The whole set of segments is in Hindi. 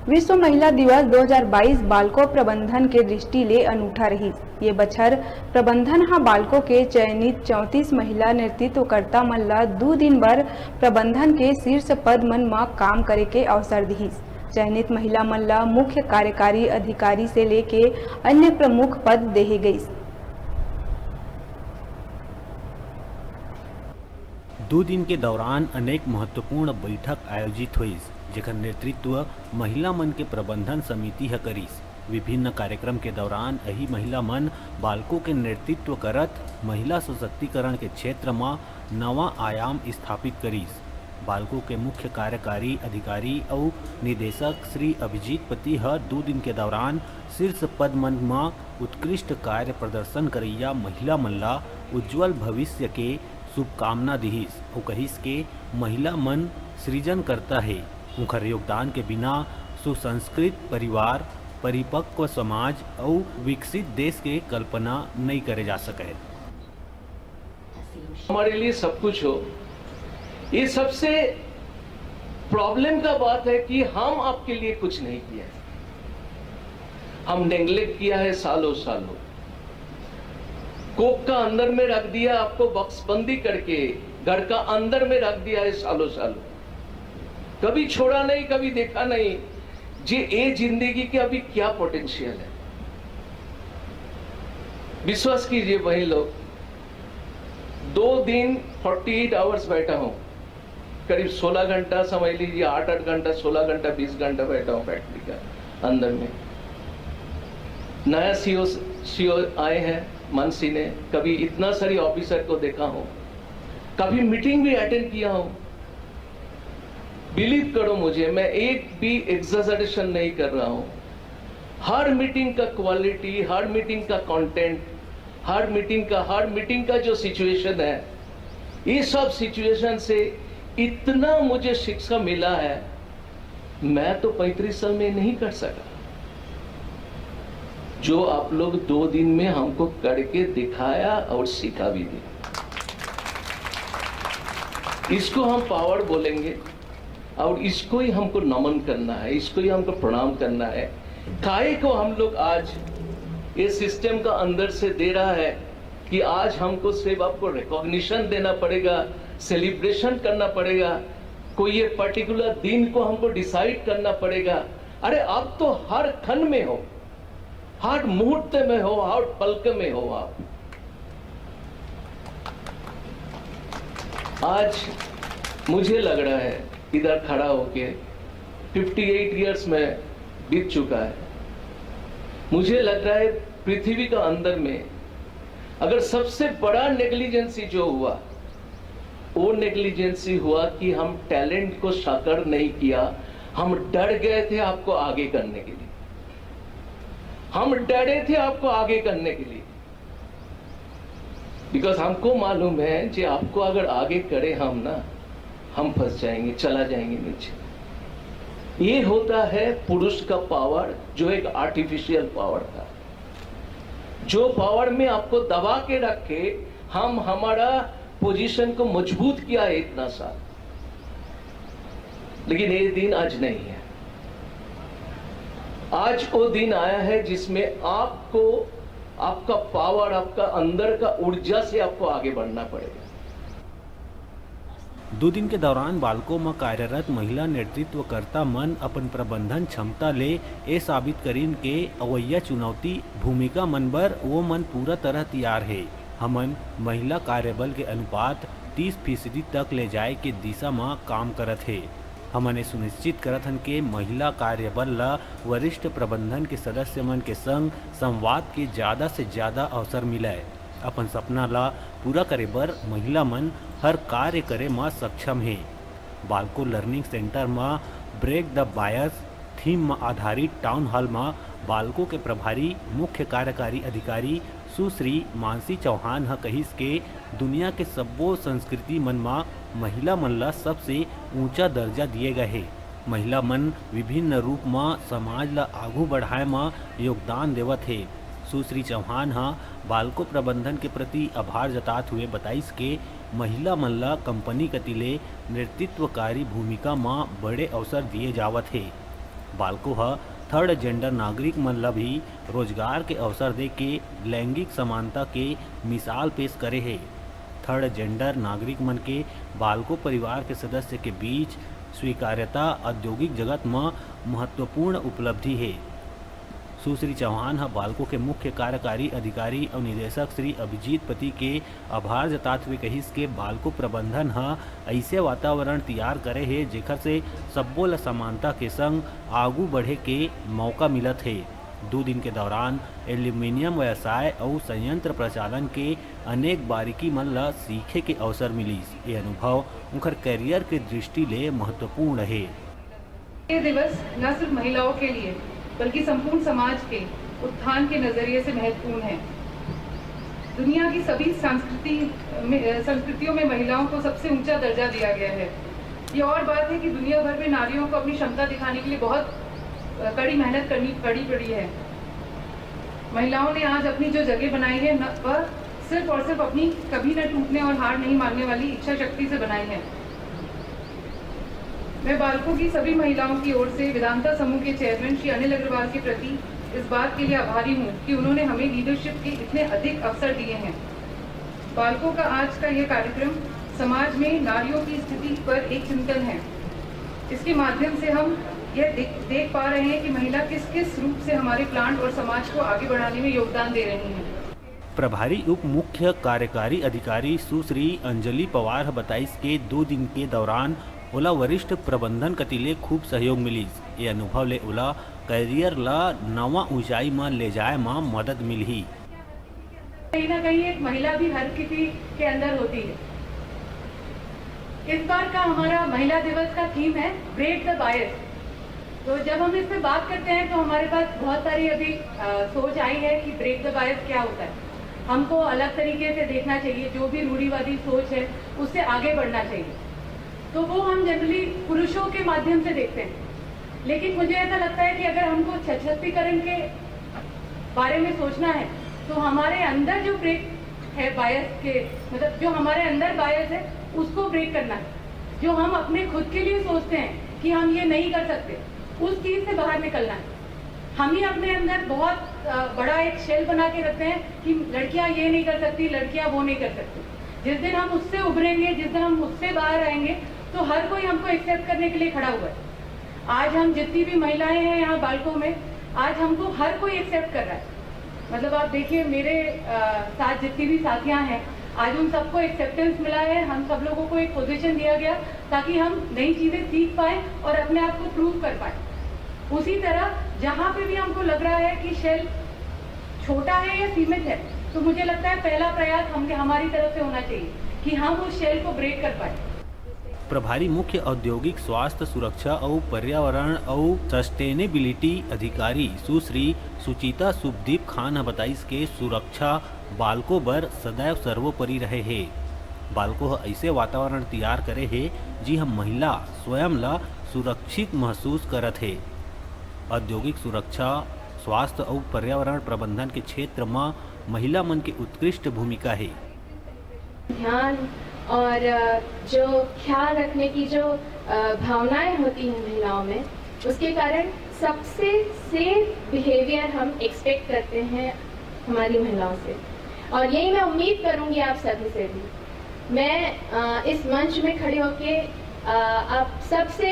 विश्व महिला दिवस 2022 बालको प्रबंधन के दृष्टि ले अनूठा रही। ये बछर प्रबंधन हा बालको के चयनित 34 महिला नेतृत्वकर्ता मन ला 2 दिन बर प्रबंधन के शीर्ष पद मन मा काम करे के अवसर दिहिस। चयनित महिला मन ला मुख्य कार्यकारी अधिकारी से लेके अन्य प्रमुख पद देहे गईस। 2 दिन के दौरान अनेक महत्वपूर्ण बैठक आयोजित हुई, जेकर नेतृत्व महिला मन के प्रबंधन समिति ह करीस। विभिन्न कार्यक्रम के दौरान यही महिला मन बालकों के नेतृत्व करत महिला सशक्तिकरण के क्षेत्र में नवा आयाम स्थापित करीस। बालकों के मुख्य कार्यकारी अधिकारी और निदेशक श्री अभिजीत पति ह 2 दिन के दौरान शीर्ष पद मन में उत्कृष्ट कार्य प्रदर्शन करैया महिला मन ला उज्जवल भविष्य के शुभकामना दिहिस और कहिस के महिला मन सृजन करता है। उनकर योगदान के बिना सुसंस्कृत परिवार, परिपक्व समाज और विकसित देश के कल्पना नहीं करे जा सके। हमारे लिए सब कुछ हो, ये सबसे प्रॉब्लम का बात है कि हम आपके लिए कुछ नहीं किया है। हम नेग्लेक्ट किया है सालों सालों। कोक का अंदर में रख दिया, आपको बक्सबंदी करके घर का अंदर में रख दिया है सालों सालों। कभी छोड़ा नहीं, कभी देखा नहीं जी ये जिंदगी के अभी क्या पोटेंशियल है। विश्वास कीजिए वही लोग 2 दिन 48 आवर्स बैठा हूं, करीब 16 घंटा समझ लीजिए, 8-8 घंटा, 16 घंटा, 20 घंटा बैठा हूं फैक्ट्री का अंदर में। नया सीओ आए हैं मानसी ने, कभी इतना सारी ऑफिसर को देखा हूं, कभी मीटिंग भी अटेंड किया हूं। बिलीव करो मुझे, मैं एक भी एग्जैजरेशन नहीं कर रहा हूं। हर मीटिंग का क्वालिटी, हर मीटिंग का कंटेंट, हर मीटिंग का जो सिचुएशन है, ये सब सिचुएशन से इतना मुझे शिक्षा मिला है, मैं तो 35 साल में नहीं कर सका जो आप लोग 2 दिन में हमको करके दिखाया और सिखा भी दिया। इसको हम पावर बोलेंगे और इसको ही हमको नमन करना है, इसको ही हमको प्रणाम करना है। काहे को हम लोग आज ये सिस्टम का अंदर से दे रहा है कि आज हमको सिर्फ आपको रिकॉग्निशन देना पड़ेगा, सेलिब्रेशन करना पड़ेगा, कोई ये पर्टिकुलर दिन को हमको डिसाइड करना पड़ेगा। अरे आप तो हर क्षण में हो, हर मुहूर्त में हो, हर पल में हो। आप आज मुझे लग रहा है इधर खड़ा होके 58 इयर्स में बीत चुका है। मुझे लग रहा है पृथ्वी का अंदर में अगर सबसे बड़ा नेग्लिजेंसी जो हुआ, वो नेग्लिजेंसी हुआ कि हम टैलेंट को साकार नहीं किया। हम डर गए थे आपको आगे करने के लिए, हम डरे थे आपको आगे करने के लिए, बिकॉज हमको मालूम है कि आपको अगर आगे करे हम फंस जाएंगे, चला जाएंगे नीचे। ये होता है पुरुष का पावर, जो एक आर्टिफिशियल पावर था, जो पावर में आपको दबा के रखे हम हमारा पोजीशन को मजबूत किया है इतना साल। लेकिन ये दिन आज नहीं है। आज वो दिन आया है जिसमें आपको आपका पावर, आपका अंदर का ऊर्जा से आपको आगे बढ़ना पड़ेगा। 2 दिन के दौरान बालकों में कार्यरत महिला नेतृत्वकर्ता मन अपन प्रबंधन क्षमता ले ए साबित करीन के अवैया चुनौती भूमिका मन बर वो मन पूरा तरह तैयार है। हमन महिला कार्यबल के अनुपात 30% तक ले जाए के दिशा में काम करत है। हमन ये सुनिश्चित करत हन के महिला कार्यबल ला वरिष्ठ प्रबंधन के सदस्य मन के संग संवाद के ज़्यादा से ज़्यादा अवसर मिले। अपन सपना ला पूरा करे बर महिला मन हर कार्य करे में सक्षम है। बालको लर्निंग सेंटर में ब्रेक द बायस थीम में आधारित टाउन हॉल में बालकों के प्रभारी मुख्य कार्यकारी अधिकारी सुश्री मानसी चौहान ह कहिस के दुनिया के सब्बो संस्कृति मन में महिला मन ला सबसे ऊंचा दर्जा दिए गए है। महिला मन विभिन्न रूप में समाज ला आगू बढ़ाए में योगदान देवत है। सुश्री चौहान हा बालको प्रबंधन के प्रति आभार जतात हुए बताइस के महिला मन ला कंपनी कतिले नेतृत्वकारी भूमिका में बड़े अवसर दिए जावत है। बालको ह थर्ड जेंडर नागरिक मन ला भी रोजगार के अवसर दे के लैंगिक समानता के मिसाल पेश करे है। थर्ड जेंडर नागरिक मन के बालको परिवार के सदस्य के बीच स्वीकार्यता औद्योगिक जगत में महत्वपूर्ण उपलब्धि है। सुश्री चौहान ह बालको के मुख्य कार्यकारी अधिकारी और निदेशक श्री अभिजीत पति के आभार जतात हुए कहिस के बालको प्रबंधन ह ऐसे वातावरण तैयार करे है जेकर से सब्बो ल समानता के संग आगू बढ़े के मौका मिलत है। 2 दिन के दौरान एल्यूमिनियम व्यवसाय और संयंत्र प्रचालन के अनेक बारीकी मन ला सीखे के अवसर मिलिस। ये अनुभव उनकर करियर के दृष्टि ले महत्वपूर्ण है। ये दिवस न सिर्फ महिलाओं के लिए बल्कि संपूर्ण समाज के उत्थान के नजरिए से महत्वपूर्ण है। दुनिया की सभी संस्कृतियों में महिलाओं को सबसे ऊंचा दर्जा दिया गया है। ये और बात है कि दुनिया भर में नारियों को अपनी क्षमता दिखाने के लिए बहुत कड़ी मेहनत करनी पड़ी है। महिलाओं ने आज अपनी जो जगह बनाई है वह सिर्फ और सिर्फ अपनी कभी न टूटने और हार नहीं मानने वाली इच्छा शक्ति से बनाई है। मैं बालको की सभी महिलाओं की ओर से वेदांता समूह के चेयरमैन श्री अनिल अग्रवाल के प्रति इस बात के लिए आभारी हूँ कि उन्होंने हमें लीडरशिप के इतने अधिक अवसर दिए हैं। बालको का आज का यह कार्यक्रम समाज में नारियों की स्थिति पर एक चिंतन है। इसके माध्यम से हम यह देख पा रहे हैं कि महिला किस किस रूप से हमारे प्लांट और समाज को आगे बढ़ाने में योगदान दे रही हैं। प्रभारी उप मुख्य कार्यकारी अधिकारी सुश्री अंजलि पवार बताइस के 2 दिन के दौरान ओला वरिष्ठ प्रबंधन कतिले खूब सहयोग मिलिस। ये अनुभव ले ओला करियर ला नवा ऊंचाई में ले जाए में मदद मिली। कहीं ना कहीं एक महिला भी हर किसी के अंदर होती है। इस बार का हमारा महिला दिवस का थीम है ब्रेक द बायस। तो जब हम इस पे बात करते हैं तो हमारे पास बहुत सारी अभी सोच आई है कि ब्रेक द बायस क्या होता है। हमको अलग तरीके से देखना चाहिए, जो भी रूढ़िवादी सोच है उससे आगे बढ़ना चाहिए। तो वो हम जनरली पुरुषों के माध्यम से देखते हैं, लेकिन मुझे ऐसा लगता है कि अगर हमको सशक्तिकरण के बारे में सोचना है तो हमारे अंदर जो ब्रेक है बायस के, मतलब जो हमारे अंदर बायस है उसको ब्रेक करना है। जो हम अपने खुद के लिए सोचते हैं कि हम ये नहीं कर सकते, उस चीज से बाहर निकलना है। हम ही अपने अंदर बहुत बड़ा एक शेल बना के रखते हैं कि लड़कियां ये नहीं कर सकती, लड़कियां वो नहीं कर सकती। जिस दिन हम उससे उभरेंगे, जिस दिन हम उससे बाहर आएंगे तो हर कोई हमको एक्सेप्ट करने के लिए खड़ा हुआ है। आज हम जितनी भी महिलाएं हैं यहाँ बालको में, आज हमको हर कोई एक्सेप्ट कर रहा है। मतलब आप देखिए मेरे साथ जितनी भी साथियां हैं, आज उन सबको एक्सेप्टेंस मिला है। हम सब लोगों को एक पोजीशन दिया गया ताकि हम नई चीजें सीख पाए और अपने आप को प्रूव कर पाए। उसी तरह जहाँ पे भी हमको लग रहा है कि शेल छोटा है या सीमित है, तो मुझे लगता है पहला प्रयास हमारी तरफ से होना चाहिए कि हम उस शेल को ब्रेक कर पाए। प्रभारी मुख्य औद्योगिक स्वास्थ्य सुरक्षा और पर्यावरण और सस्टेनेबिलिटी अधिकारी सुश्री सुचिता सुखदीप खान बताइस के सुरक्षा बालको बर सदैव सर्वोपरि रहे है। बालको ऐसे वातावरण तैयार करे है जी हम महिला स्वयं ला सुरक्षित महसूस करत है। औद्योगिक सुरक्षा, स्वास्थ्य और पर्यावरण प्रबंधन के क्षेत्र में महिला मन की उत्कृष्ट भूमिका है। ध्यान और जो ख्याल रखने की जो भावनाएं होती हैं महिलाओं में, उसके कारण सबसे सेफ बिहेवियर हम एक्सपेक्ट करते हैं हमारी महिलाओं से। और यही मैं उम्मीद करूंगी आप सभी से भी। मैं इस मंच में खड़े होके आप सबसे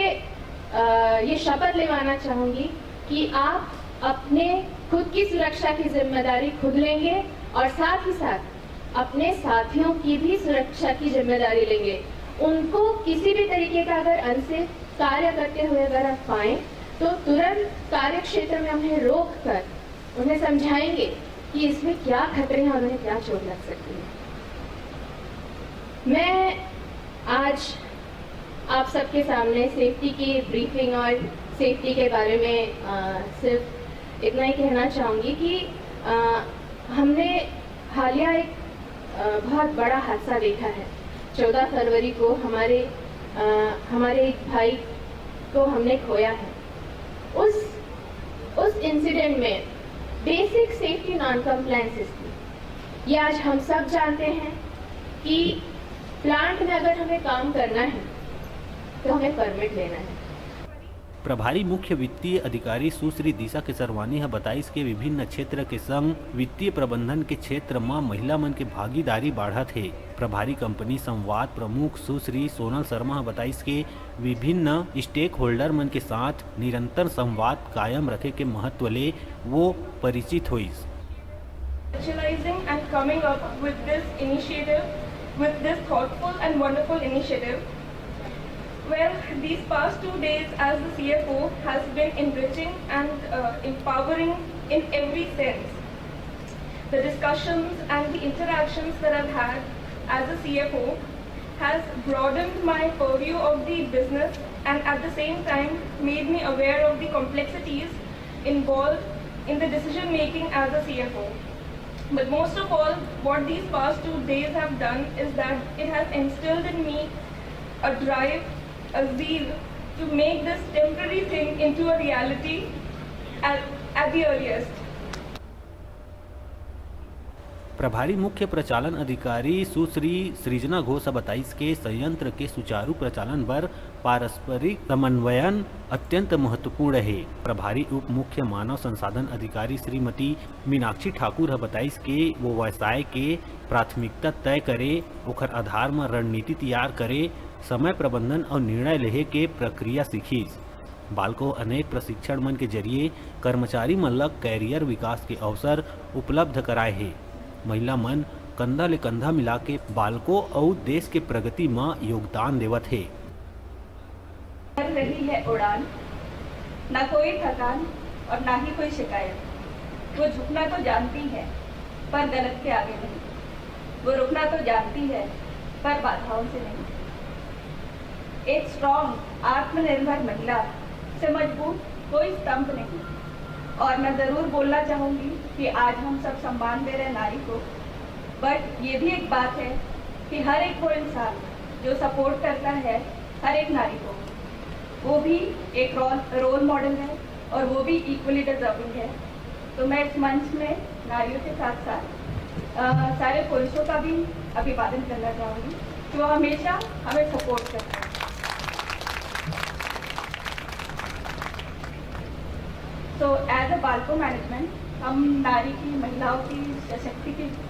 ये शपथ लेवाना चाहूँगी कि आप अपने खुद की सुरक्षा की जिम्मेदारी खुद लेंगे और साथ ही साथ अपने साथियों की भी सुरक्षा की जिम्मेदारी लेंगे। उनको किसी भी तरीके का अगर अनसेफ कार्य करते हुए अगर आप पाएं तो तुरंत कार्य क्षेत्र में उन्हें रोक कर उन्हें समझाएंगे कि इसमें क्या खतरे हैं और उन्हें क्या चोट लग सकती है। मैं आज आप सबके सामने सेफ्टी की ब्रीफिंग और सेफ्टी के बारे में सिर्फ इतना ही कहना चाहूँगी कि हमने हालिया एक बहुत बड़ा हादसा देखा है। 14 फरवरी को हमारे एक भाई को हमने खोया है। उस इंसिडेंट में बेसिक सेफ्टी नॉन कंप्लायंसेस थी। ये आज हम सब जानते हैं कि प्लांट में अगर हमें काम करना है तो हमें परमिट लेना है। प्रभारी मुख्य वित्तीय अधिकारी सुश्री दिशा केसरवानी बताई के विभिन्न क्षेत्र के संग वित्तीय प्रबंधन के क्षेत्र में महिला मन के भागीदारी बढ़त है। प्रभारी कंपनी संवाद प्रमुख सुश्री सोनल शर्मा बताई के विभिन्न स्टेक होल्डर मन के साथ निरंतर संवाद कायम रखे के महत्व ले वो परिचित हुई। And coming up with this initiative, with this thoughtful and wonderful initiative. Well, these past 2 days as the CFO has been enriching and empowering in every sense. The discussions and the interactions that I've had as a CFO has broadened my purview of the business and at the same time made me aware of the complexities involved in the decision making as a CFO. But most of all, what these past 2 days have done is that it has instilled in me a drive, a zeal to make this temporary thing into a reality at the earliest. प्रभारी मुख्य प्रचालन अधिकारी सुश्री सृजना घोष बताई के संयंत्र के सुचारू प्रचालन पर पारस्परिक समन्वयन अत्यंत महत्वपूर्ण है। प्रभारी उप मुख्य मानव संसाधन अधिकारी श्रीमती मीनाक्षी ठाकुर बताई के वो व्यवसाय के प्राथमिकता तय करे, ओखर आधार में रणनीति तैयार करे, समय प्रबंधन और निर्णय लेहे के प्रक्रिया सीखीस। बालको अनेक प्रशिक्षण मन के जरिए कर्मचारी मन ला कैरियर विकास के अवसर उपलब्ध कराए है। महिला मन कंधा ले कंधा मिला के बालकों और देश के प्रगति में योगदान देवत है। कर रही है उड़ान, न कोई थकान और न ही कोई शिकायत। वो झुकना तो जानती है पर गलत के आगे नहीं, वो रुकना तो जानती है पर बाधाओं से नहीं। एक स्ट्रॉन्ग आत्मनिर्भर महिला से मजबूत कोई स्तंभ नहीं। और मैं ज़रूर बोलना चाहूँगी कि आज हम सब सम्मान दे रहे नारी को, बट ये भी एक बात है कि हर एक वो इंसान जो सपोर्ट करता है हर एक नारी को, वो भी एक रोल मॉडल है और वो भी इक्वली डिजर्विंग है। तो मैं इस मंच में नारियों के साथ साथ सारे पुरुषों का भी अभिवादन करना चाहूँगी कि वो हमेशा हमें सपोर्ट करते हैं। तो एज अ बालको मैनेजमेंट हम नारी की, महिलाओं की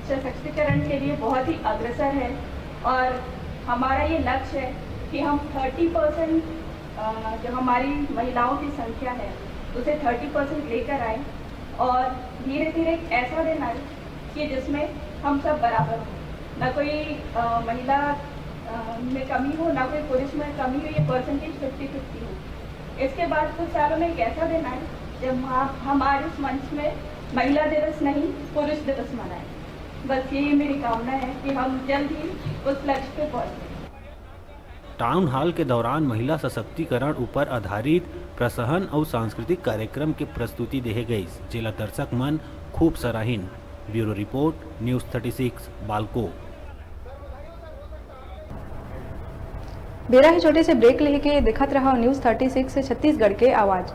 सशक्तिकरण के लिए बहुत ही अग्रसर है और हमारा ये लक्ष्य है कि हम 30% जो हमारी महिलाओं की संख्या है उसे 30% लेकर आए और धीरे धीरे ऐसा दिन आए कि जिसमें हम सब बराबर हों, ना कोई महिला में कमी हो, ना कोई पुरुष में कमी हो, ये परसेंटेज 50-50 हो। इसके बाद कुछ सालों में एक ऐसा दिन आए जब हमारे इस मंच में महिला दिवस नहीं पुरुष दिवस मनाएं। बस यही मेरी कामना है कि हम जल्द ही उस लक्ष्य पे पहुंचे। टाउन हॉल के दौरान महिला सशक्तिकरण ऊपर आधारित प्रसहन और सांस्कृतिक कार्यक्रम की प्रस्तुति दी गई, जिला दर्शक मन खूब सराहीन। ब्यूरो रिपोर्ट न्यूज़ 36 बालको। बेरा ही छोटे से ब्रेक लेके दिखत रहा न्यूज़ 36 से छत्तीसगढ़ के आवाज़।